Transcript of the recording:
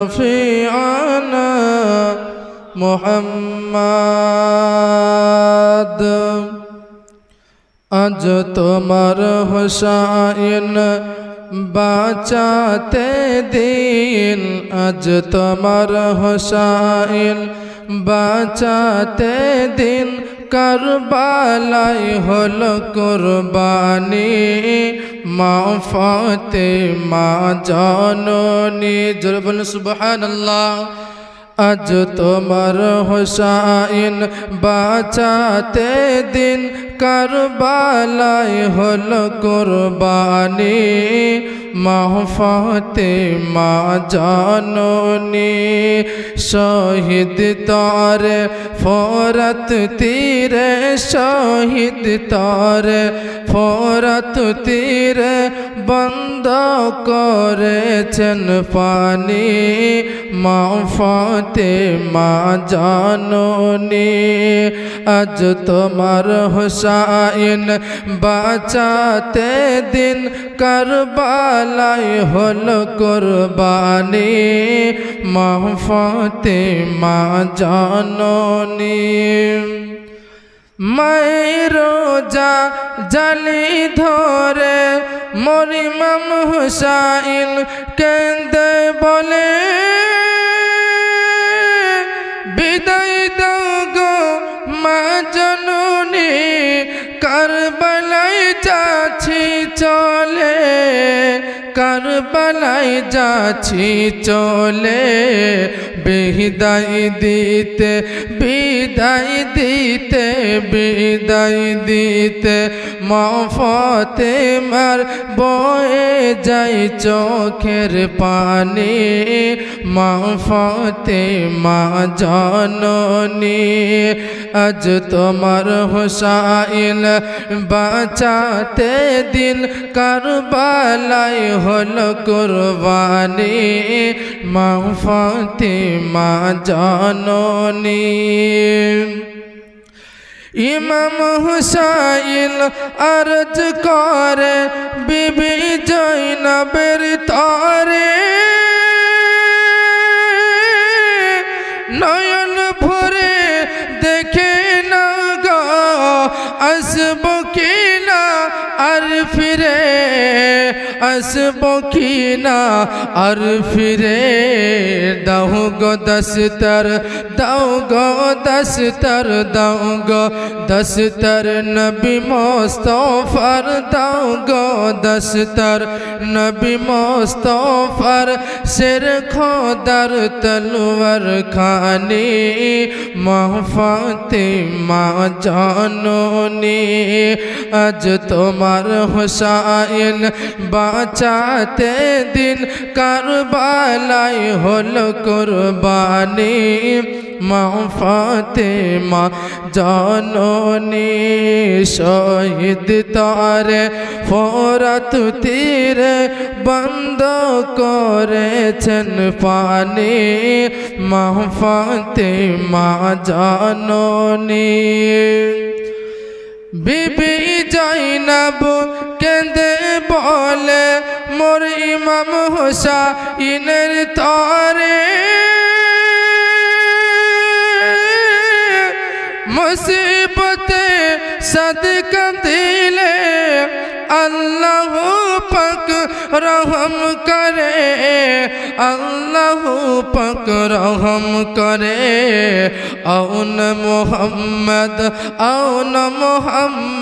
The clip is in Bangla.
شفيعنا محمد আজ তোমার হুসাইন বাঁচাতে দিন, আজ তোমার হুসাইন বাঁচাতে দিন। কারবালায় হলো কুরবানি, মা ফাতেমা জননী। জোরে বলুন সুবহানাল্লাহ। আজ তোমার হুসাইন বাঁচাতে দিন, কারবালায় হলো কুরবানি, মা ফাতেমা জননী। শহীদ তরে ফোরত তীরে, শহীদ তরে ফোরত তীরে বন্ধ করেছেন পানি, মা ফাতেমা জননী। আজ তোমার হুসাইন বাঁচাতে দিন, কারবালায় হলো কুরবানি, মা ফাতেমা জননী। মায়ের রোজা জালি ধরে মোর ইমাম হুসাইন কেঁদে বলে, বিদায় দাও গো মা জননী, কারবালায় যাচ্ছি চলে, কারবালায় যাচ্ছি চলে। বিদায় দিতে বিদায় দিতে বিদায় দিতে মা ফাতেমার বয়ে যায় চোখের পানি, মা ফাতেমা জননী। আজ তোমার হুসাইন বাঁচাতে দিন, কারবালায় হলো কুরবানি, মা ফাতেমা জননী। ইমাম হুসাইন আরজ করে বিবি জৈনবের তরে, নয়ন ভরে দেখে না গো আসব কিনা আর ফিরে, আসব কিনা আর ফিরে। দাও গো দস্তর, দাও গো দস্তর, দাও গো দস্তর নবী মুস্তাফার, দাও গো দস্তর নবী মুস্তাফার। শের খোদার তলোয়ার খানি, মা ফাতেমা জননী। আজ তোমার হুসাইন বাঁচাতে দিন, কারবালায় হলো কুরবানি, মা ফাতেমা জননী। শহীদ তরে ফোরত তীরে বন্ধ করেছেন পানি, মা ফাতেমা জননী। বিবি জৈনব কেঁদে বলে মোর ইমাম হুসাইনের তরে, মুসিবতে সদকা দিলে আল্লাহ পাক রহম করে, আল্লাহ পাক রহম করে। আউন মোহাম্মদ, আউন মোহাম্মদ।